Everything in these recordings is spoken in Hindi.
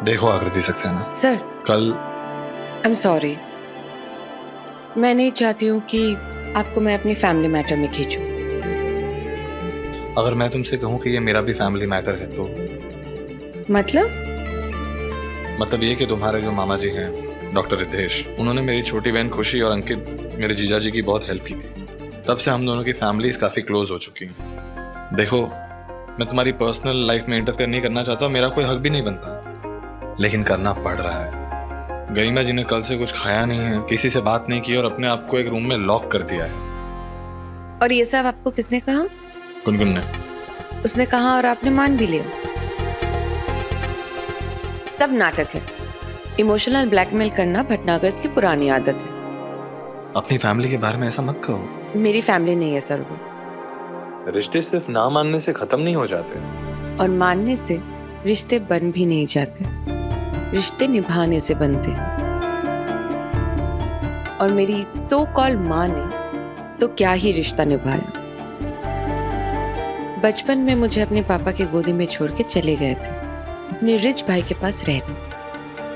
देखो आकृति सक्सेना, सर कल आई एम सॉरी, मैं नहीं चाहती हूँ कि आपको मैं अपनी फैमिली मैटर में खींचूं। अगर मैं तुमसे कहूँ कि ये मेरा भी फैमिली मैटर है तो मतलब ये कि तुम्हारे जो मामा जी हैं डॉक्टर रिद्धेश, उन्होंने मेरी छोटी बहन खुशी और अंकित मेरे जीजा जी की बहुत हेल्प की थी। तब से हम दोनों की फैमिलीज काफ़ी क्लोज हो चुकी हैं। देखो, मैं तुम्हारी पर्सनल लाइफ में इंटरफेयर नहीं करना चाहता, मेरा कोई हक भी नहीं बनता, लेकिन करना पड़ रहा है। गरिमा जी ने कल से कुछ खाया नहीं है, किसी से बात नहीं की और अपने आप को एक रूम में लॉक कर दिया है। और ये सब आपको किसने कहा? गुनगुन ने। उसने कहा और आपने मान भी लिया? सब नाटक है। इमोशनल ब्लैकमेल करना भटनागर्स की पुरानी आदत है। अपनी फैमिली के बारे में ऐसा मत कहो। मेरी फैमिली नहीं है सर वो। रिश्ते सिर्फ ना मानने से खत्म नहीं हो जाते, और मानने से रिश्ते बन भी नहीं जाते, रिश्ते निभाने से बनते। और मेरी सो कॉल माँ ने तो क्या ही रिश्ता निभाया। बचपन में मुझे अपने पापा की गोदी में छोड़ के चले गए थे अपने रिच भाई के पास रहने।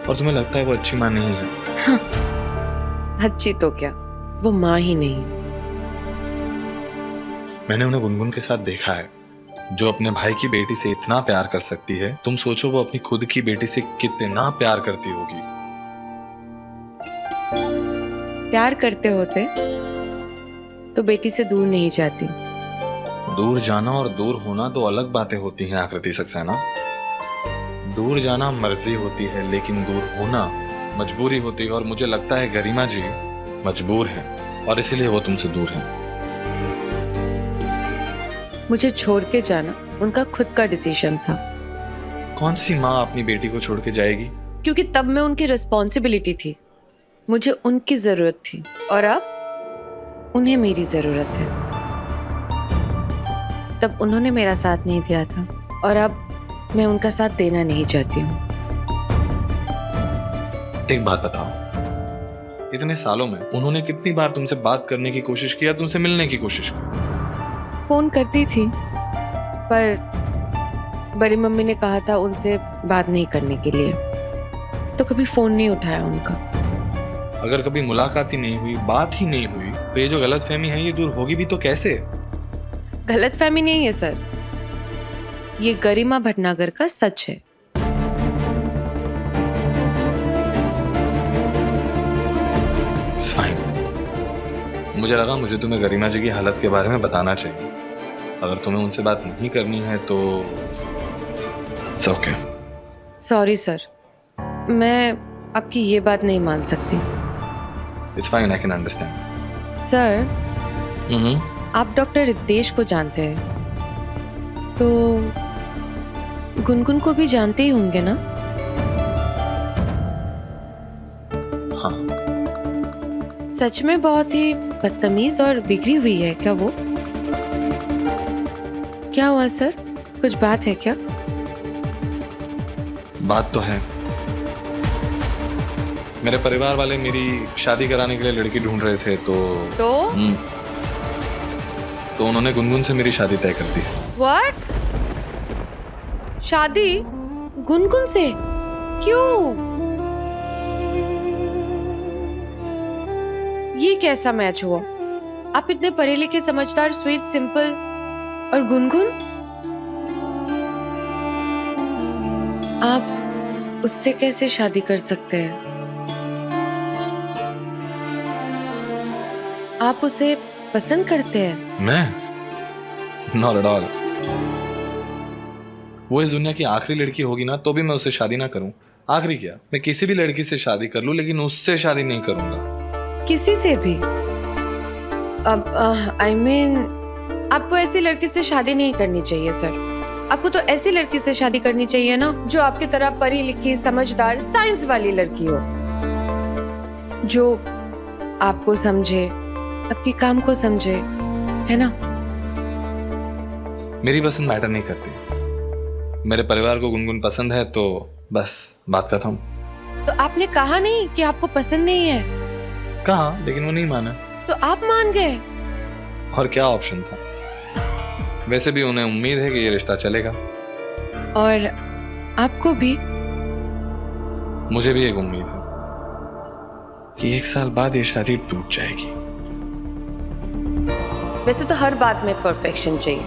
और तुम्हें लगता है वो अच्छी माँ नहीं है? हाँ, अच्छी तो क्या, वो माँ ही नहीं। मैंने उन्हें गुनगुन के साथ देखा है, जो अपने भाई की बेटी से इतना प्यार कर सकती है। तुम सोचो वो अपनी खुद की बेटी से कितना प्यार करती होगी। प्यार करते होते तो बेटी से दूर नहीं जाती। दूर जाना और दूर होना दो अलग बातें होती हैं आकृति सक्सेना। दूर जाना मर्जी होती है, लेकिन दूर होना मजबूरी होती है। और मुझे लगता है गरिमा जी मजबूर हैं और इसीलिए वो तुमसे दूर हैं। मुझे छोड़ के जाना उनका खुद का डिसीजन था। कौन सी माँ अपनी बेटी को छोड़ के जाएगी? क्योंकि तब मैं उनकी रिस्पॉन्सिबिलिटी थी, मुझे उनकी जरूरत थी, और अब उन्हें मेरी जरूरत है। तब उन्होंने मेरा साथ नहीं दिया था और अब मैं उनका साथ देना नहीं चाहती हूँ। एक बात बताओ, इतने सालों में उन्होंने कितनी बार तुमसे बात करने की कोशिश किया, तुमसे मिलने की कोशिश की? फोन करती थी, पर बड़ी मम्मी ने कहा था उनसे बात नहीं करने के लिए, तो कभी फोन नहीं उठाया उनका। अगर कभी मुलाकात ही नहीं हुई, बात ही नहीं हुई, तो ये जो गलतफहमी है ये दूर होगी भी तो कैसे? गलतफहमी नहीं है सर, ये गरिमा भटनागर का सच है। फाइन। मुझे लगा मुझे तुम्हें गरिमा जी की हालत के बारे में बताना चाहिए। अगर तुम्हें उनसे बात नहीं करनी है तो इट्स ओके। सॉरी सर, मैं आपकी ये बात नहीं मान सकती। It's fine, I can understand. Sir, आप डॉक्टर रिद्धेश को जानते हैं, तो गुनगुन को भी जानते ही होंगे ना? हाँ। सच में बहुत ही बदतमीज और बिगड़ी हुई है क्या वो? क्या हुआ सर, कुछ बात है क्या? बात तो है। मेरे परिवार वाले मेरी शादी कराने के लिए लड़की ढूंढ रहे थे, तो उन्होंने गुनगुन से मेरी शादी तय कर दी। What? शादी गुनगुन से? क्यों? ये कैसा मैच हुआ? आप इतने पढ़े लिखे, समझदार, स्वीट, सिंपल, और गुनगुन? आप उससे कैसे शादी कर सकते हैं? आप उसे पसंद करते हैं? मैं? Not at all. वो इस दुनिया की आखिरी लड़की होगी ना, तो भी मैं उससे शादी ना करूं। आखिरी क्या, मैं किसी भी लड़की से शादी कर लूं, लेकिन उससे शादी नहीं करूंगा। किसी से भी? अब I mean, आपको ऐसी लड़की से शादी नहीं करनी चाहिए सर। आपको तो ऐसी लड़की से शादी करनी चाहिए ना, जो आपकी तरह पढ़ी लिखी, समझदार, साइंस वाली लड़की हो, जो आपको समझे, आपके काम को समझे, है ना? मेरी पसंद मैटर नहीं करती। मेरे परिवार को गुनगुन पसंद है, तो बस बात खत्म। तो आपने कहा नहीं कि आपको पसंद नहीं है? कहा, लेकिन वो नहीं माना। तो आप मान गए? और क्या ऑप्शन था? वैसे भी उन्हें उम्मीद है कि ये रिश्ता चलेगा। और आपको भी। मुझे भी एक उम्मीद है कि 1 साल बाद ये शादी टूट जाएगी। वैसे तो हर बात में परफेक्शन चाहिए,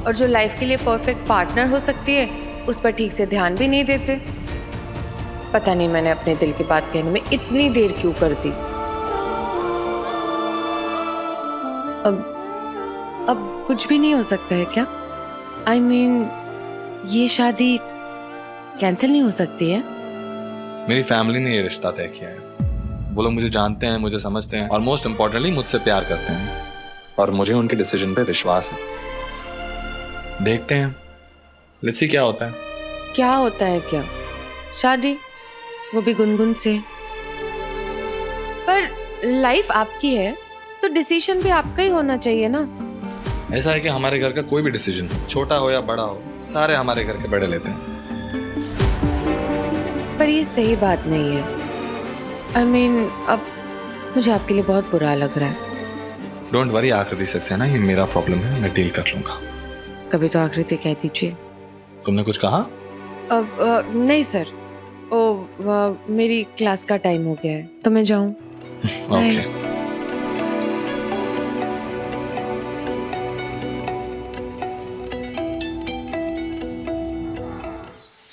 और जो लाइफ के लिए परफेक्ट पार्टनर हो सकती है उस पर ठीक से ध्यान भी नहीं देते। पता नहीं मैंने अपने दिल की बात कहने में इतनी देर क्यों कर दी। अब कुछ भी नहीं हो सकता है क्या? I mean, ये शादी कैंसिल नहीं हो सकती है? मेरी फैमिली ने ये रिश्ता तय किया है। वो लोग मुझे जानते हैं, मुझे समझते हैं और मोस्ट इम्पोर्टेंटली मुझसे प्यार करते हैं, और मुझे उनके डिसीजन पे विश्वास है। देखते हैं, लेट्स सी क्या होता है। क्या होता है क्या? शादी, वो भी गुनगुन से। पर लाइफ आपकी है तो डिसीजन भी आपका ही होना चाहिए ना। ऐसा है कि हमारे घर का कोई भी डिसीजन, छोटा हो या बड़ा हो, सारे हमारे घर के बड़े लेते हैं। पर ये सही बात नहीं है। I mean, अब मुझे आपके लिए बहुत बुरा लग रहा है। डोंट वरी आकृति सक्सेना, ये मेरा प्रॉब्लम है, मैं डील कर लूंगा। कभी तो आकृति कह दीजिए। तुमने कुछ कहा? अब नहीं सर, मेरी क्लास का टाइम हो गया है तो मैं जाऊं। ओके।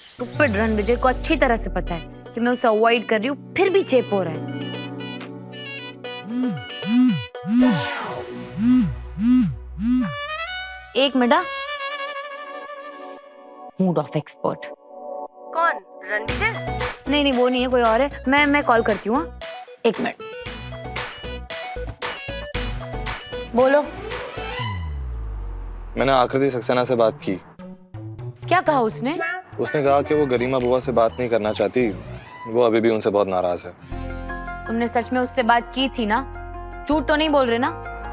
स्टूपिड रणविजय को अच्छी तरह से पता है कि मैं उसे अवॉइड कर रही हूँ, फिर भी चेप हो रहा है। एक मिनट। Mood off expert. कौन? रणविजय? नहीं, वो नहीं है, कोई और है। मैं कॉल करती हूँ। एक मिनट। बोलो। मैंने आकृति सक्सेना से बात की। क्या कहा उसने? उसने कहा कि वो गरिमा बुआ से बात नहीं करना चाहती, वो अभी भी उनसे बहुत नाराज है। तुमने सच में उससे बात की थी ना? झूठ तो नहीं बोल रहे ना?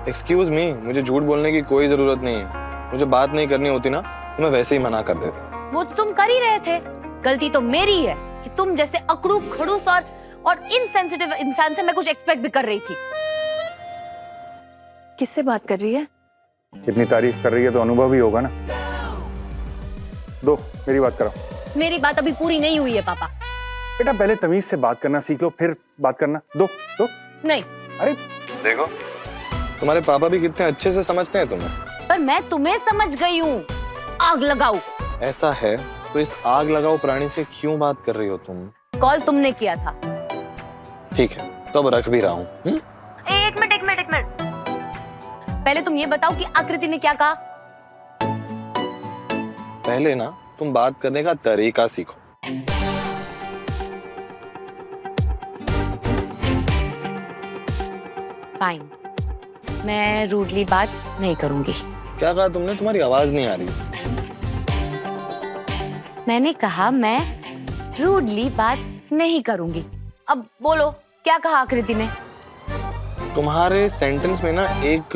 एक्सक्यूज मी, मुझे झूठ बोलने की कोई जरूरत नहीं है। मुझे बात नहीं करनी होती ना तो मैं वैसे ही मना कर देता। वो तो तुम कर ही रहे थे। गलती तो मेरी है कि तुम जैसे अकड़ू खड़ूस और इनसेंसिटिव इंसान से मैं कुछ एक्सपेक्ट भी कर रही थी। किससे बात कर रही है? इतनी तारीफ कर रही है तो अनुभव ही होगा ना। दो, मेरी बात करो। मेरी बात अभी पूरी नहीं हुई है पापा। बेटा पहले तमीज से बात करना सीख लो, फिर बात करना। दो। नहीं। अरे देखो, तुम्हारे पापा भी कितने अच्छे से समझते हैं तुम्हें। पर मैं तुम्हें समझ गई हूँ। आग लगाओ। ऐसा है तो इस आग लगाओ प्राणी से क्यों बात कर रही हो तुम? कॉल तुमने किया था। ठीक है, तो अब रख भी रहा हूँ। एक मिनट। पहले तुम ये बताओ कि आकृति ने क्या कहा। पहले ना तुम बात करने का तरीका सीखो। फाइन, मैं रूडली बात नहीं करूंगी। क्या कहा तुमने? तुम्हारी आवाज नहीं आ रही। मैंने कहा मैं रूडली बात नहीं करूंगी। अब बोलो, क्या कहा आकृति ने? तुम्हारे सेंटेंस में ना एक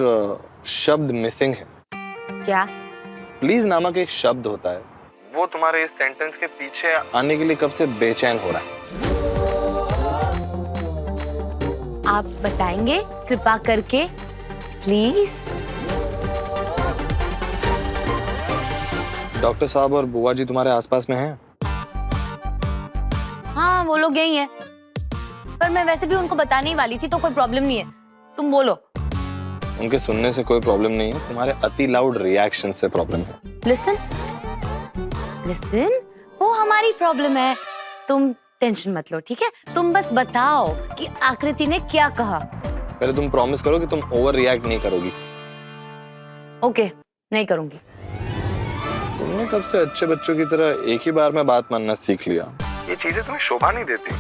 शब्द मिसिंग है। क्या? प्लीज नामक एक शब्द होता है, वो तुम्हारे इस सेंटेंस के पीछे आने के लिए कब से बेचैन हो रहा है। आप बताएंगे कृपा करके, प्लीज? डॉक्टर साहब और बुआ जी तुम्हारे आसपास में हैं? हाँ, वो लोग यही हैं। पर मैं वैसे भी उनको बताने ही वाली थी, तो कोई प्रॉब्लम नहीं है। तुम बोलो। उनके सुनने से कोई प्रॉब्लम नहीं है, तुम्हारे अति लाउड रिएक्शन से प्रॉब्लम है। लिसन, वो हमारी प्रॉब्लम है। तुम टेंशन मत लो, ठीक है? तुम बस बताओ कि आकृति ने क्या कहा। पहले तुम प्रॉमिस करो कि तुम ओवर रिएक्ट नहीं करोगी। ओके, नहीं करूंगी। तुमने कब से अच्छे बच्चों की तरह एक ही बार में बात मानना सीख लिया? ये चीजें तुम्हें शोभा नहीं देती।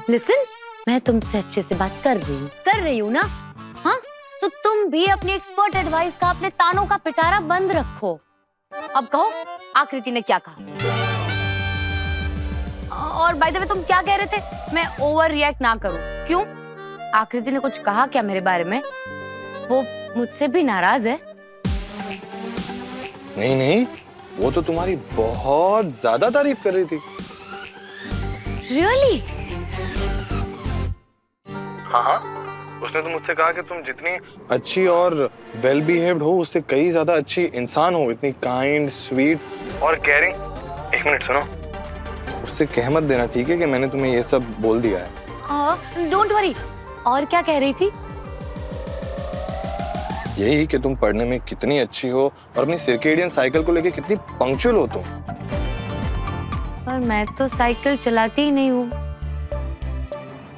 लिसन, मैं तुमसे अच्छे से बात कर रही हूँ ना? हाँ, तो तुम भी अपनी एक्सपर्ट एडवाइस का, अपने तानों का पिटारा बंद रखो। अब कहो, आकृति ने क्या कहा? और बाय द वे, तुम क्या कह रहे थे? मैं ओवर रिएक्ट ना करूं। क्यों? आकृति ने कुछ कहा क्या मेरे बारे में? वो मुझसे भी नाराज है? नहीं, वो तो तुम्हारी बहुत ज्यादा तारीफ कर रही थी। रियली? हाँ, उसने तो मुझसे कहा कि तुम जितनी अच्छी और वेल बिहेव्ड हो उससे कई ज्यादा अच्छी इंसान हो, इतनी काइंड, स्वीट और केयरिंग। एक मिनट सुनो, उससे कह मत देना, ठीक है, कि मैंने तुम्हें ये सब बोल दिया है। Don't worry. और क्या कह रही थी? यही कि तुम पढ़ने में कितनी अच्छी हो और अपनी सर्केडियन साइकिल को लेके कितनी पंक्चुअल हो तुम। पर मैं तो साइकिल चलाती ही नहीं हूँ।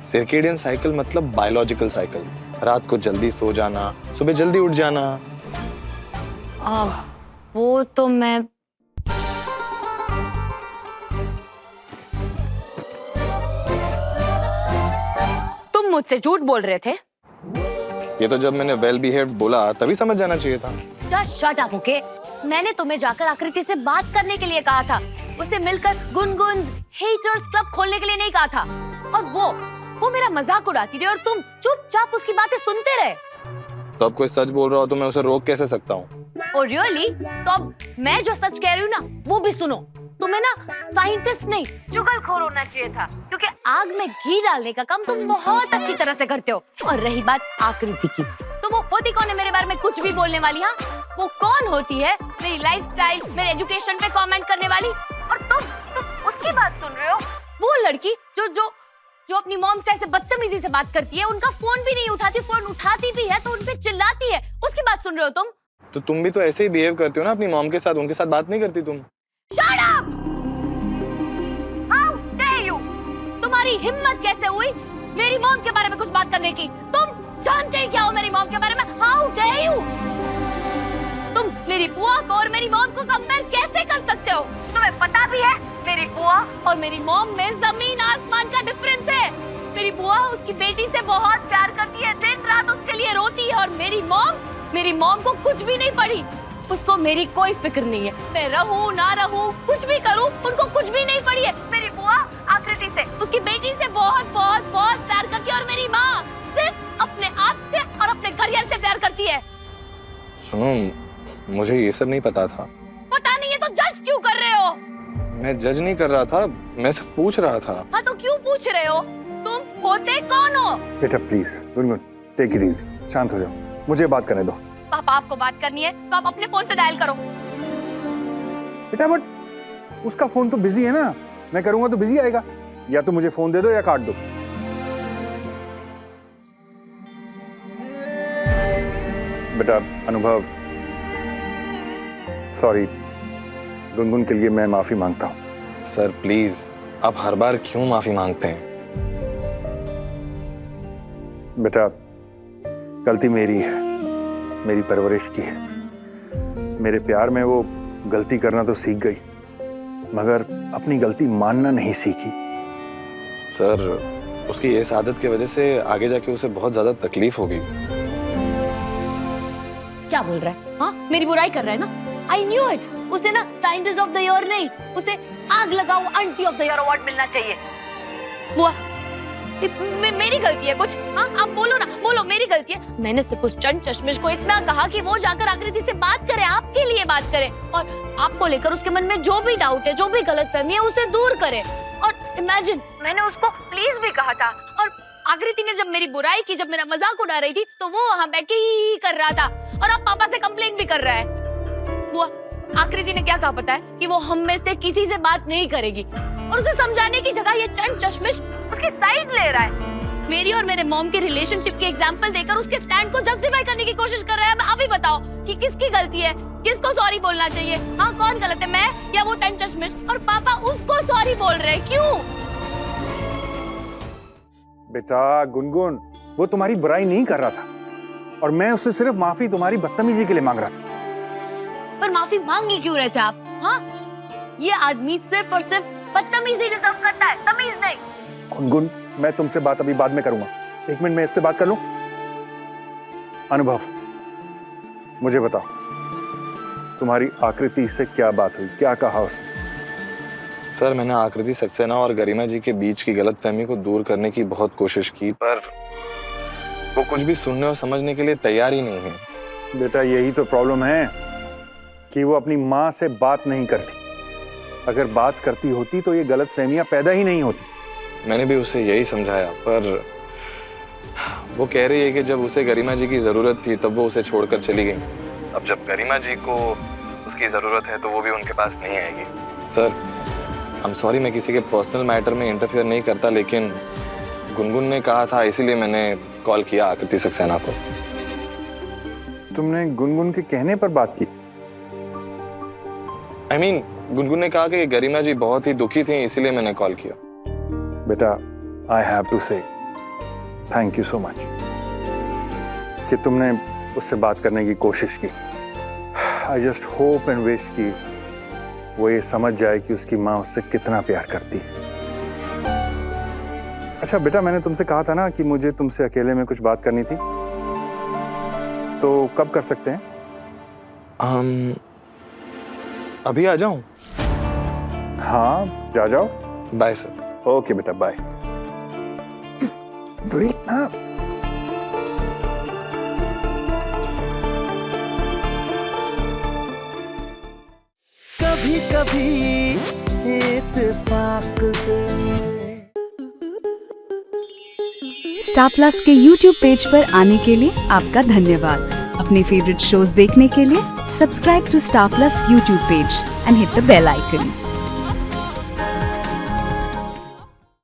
सर्केडियन साइकिल मतलब बायोलॉजिकल साइकिल, रात को जल्दी सो जाना, सुबह जल्दी उठ जाना। वो तो मैं तुम मुझसे झूठ बोल रहे थे। ये तो जब मैंने वेल बिहेव्ड बोला तभी समझ जाना चाहिए था। Just shut up, okay? मैंने तुम्हें जाकर आकृति से बात करने के लिए कहा था, उसे मिलकर गुनगुन्स हेटर्स क्लब खोलने के लिए नहीं कहा था। और वो मेरा मजाक उड़ाती रही और तुम चुपचाप उसकी बातें सुनते रहे। तो अब कोई सच बोल रहा हो तो मैं उसे रोक कैसे सकता हूँ? Oh really? तो अब मैं जो सच कह रही हूँ ना वो भी सुनो। तुम्हें ना साइंटिस्ट नहीं चुगलखोर होना चाहिए था, क्योंकि आग में घी डालने का काम तुम बहुत अच्छी तरह से करते हो। और रही बात आकृति की, तो वो होती कौन है मेरे बारे में कुछ भी बोलने वाली? हाँ, वो कौन होती है मेरी लाइफस्टाइल, मेरे एजुकेशन पे कमेंट करने वाली? और तुम उसकी बात सुन रहे हो? वो लड़की जो अपनी मॉम से ऐसे बदतमीजी से बात करती है, उनका फोन भी नहीं उठाती, फोन उठाती भी है तो उनपे चिल्लाती है, उसकी बात सुन रहे हो तुम? तो तुम भी तो ऐसे ही बिहेव करती हो ना अपनी मॉम के साथ, उनके साथ बात नहीं करती तुम। Shut up! How dare you? तुम्हारी हिम्मत कैसे हुई मेरी मॉम के बारे में कुछ बात करने की? तुम जानते ही क्या हो मेरी मॉम के बारे में? How dare you? तुम मेरी बुआ को और मेरी मॉम को कंपेयर कैसे कर सकते हो? तुम्हें पता भी है मेरी बुआ और मेरी मॉम में जमीन आसमान का डिफरेंस है। मेरी बुआ उसकी बेटी से बहुत प्यार करती है, दिन रात उसके लिए रोती है, और मेरी मॉम को कुछ भी नहीं पड़ी, उसको मेरी कोई फिक्र नहीं है। मैं रहूं ना रहूं, कुछ भी करूं, उनको कुछ भी नहीं पड़ी है। मेरी बुआ आकृति से, उसकी बेटी से बहुत बहुत बहुत प्यार करती है, और मेरी माँ सिर्फ अपने आप से और अपने करियर से प्यार करती है। सुनो, मुझे ये सब नहीं पता था। पता नहीं है तो जज क्यों कर रहे हो? मैं जज नहीं कर रहा था, मैं सिर्फ पूछ रहा था। हाँ तो क्यों पूछ रहे हो? तुम होते कौन हो? बेटा please Gungun, take it easy, शांत हो जाओ, मुझे बात करने दो। पापा आपको बात करनी है तो आप अपने फोन से डायल करो। बेटा बट उसका फोन तो बिजी है ना, मैं करूंगा तो बिजी आएगा। या तो मुझे फोन दे दो या काट दो। बेटा अनुभव, सॉरी, गुनगुन के लिए मैं माफी मांगता हूँ। सर प्लीज, आप हर बार क्यों माफी मांगते हैं? बेटा गलती मेरी है, मेरी परवरिश की है। मेरे प्यार में वो गलती करना तो सीख गई, मगर अपनी गलती मानना नहीं सीखी। सर उसकी इस आदत की वजह से आगे जाके उसे बहुत ज्यादा तकलीफ होगी। क्या बोल रहा है? हाँ, मेरी बुराई कर रहा है ना? I knew it. उसे ना साइंटिस्ट ऑफ द ईयर नहीं, उसे आग लगाओ aunty of the year award मिलना चाहिए। बुआ, मेरी गलती है कुछ? हाँ आप बोलो ना, बोलो मेरी गलती है। मैंने सिर्फ उस चंद चश्मिश को इतना कहा कि वो जाकर आकृति से बात करे, आपके लिए बात करे, और आपको लेकर उसके मन में जो भी डाउट है, जो भी गलतफहमी है, उसे दूर करे। और इमेजिन, मैंने उसको प्लीज भी कहा था, और आकृति ने जब मेरी बुराई की, जब मेरा मजाक उड़ा रही थी, तो वो वहां बैठ के ही कर रहा था, और अब पापा से कंप्लेन भी कर रहा है। बुआ, आकृति ने क्या कहा पता है? कि वो हम में से किसी से बात नहीं करेगी, और उसे समझाने की जगह ये चंद चश्मिश उसकी साइड ले रहा है। मेरी और मेरे मॉम के रिलेशनशिप की एग्जांपल देकर उसके स्टैंड को जस्टिफाई करने की कोशिश कर रहा है। अब आप ही बताओ कि किसकी गलती है, किसको सॉरी बोलना चाहिए? हाँ कौन गलत है, मैं या वो चंद चश्मिश? और पापा उसको सॉरी बोल रहे हैं, क्यों? बेटा गुनगुन, वो तुम्हारी बुराई नहीं कर रहा था, और मैं उससे सिर्फ माफी तुम्हारी बदतमीजी के लिए मांग रहा था। पर माफी मांगी क्यों रहे थे आप? हाँ, ये आदमी सिर्फ और सिर्फ बदतमीजी डिजर्व करता है, तमीज नहीं। गुनगुन, मैं तुमसे बात अभी बाद में करूंगा, एक मिनट में इससे बात कर लूं। अनुभव, मुझे बताओ, तुम्हारी आकृति से क्या बात हुई, क्या कहा उसने? सर मैंने आकृति सक्सेना और गरिमा जी के बीच की गलतफहमी को दूर करने की बहुत कोशिश की, पर वो कुछ भी सुनने और समझने के लिए तैयार ही नहीं है। बेटा यही तो प्रॉब्लम है कि वो अपनी माँ से बात नहीं करती। अगर बात करती होती तो ये गलतफहमियां पैदा ही नहीं होती। मैंने भी उसे यही समझाया, पर वो कह रही है कि जब उसे गरिमा जी की ज़रूरत थी तब वो उसे छोड़कर चली गई। अब जब गरिमा जी को उसकी ज़रूरत है तो वो भी उनके पास नहीं आएगी। सर, आई एम सॉरी, मैं किसी के पर्सनल मैटर में इंटरफेयर नहीं करता, लेकिन गुनगुन ने कहा था इसीलिए मैंने कॉल किया आकृति सक्सेना को। तुमने गुनगुन के कहने पर बात की? आई मीन, गुनगुन ने कहा कि गरिमा जी बहुत ही दुखी थी, इसीलिए मैंने कॉल किया। बेटा, आई हैव टू से थैंक यू सो मच कि तुमने उससे बात करने की कोशिश की। I just hope and wish कि वो ये समझ जाए कि उसकी माँ उससे कितना प्यार करती है। अच्छा बेटा, मैंने तुमसे कहा था ना कि मुझे तुमसे अकेले में कुछ बात करनी थी, तो कब कर सकते हैं? अभी आ जाऊं? हाँ, जा जाओ। Bye sir. ओके बेटा, बाय। वेट ना। कभी कभी इत्तेफाक से। स्टार प्लस के YouTube पेज पर आने के लिए आपका धन्यवाद। अपने फेवरेट शोज देखने के लिए subscribe to star plus YouTube page and hit the bell icon.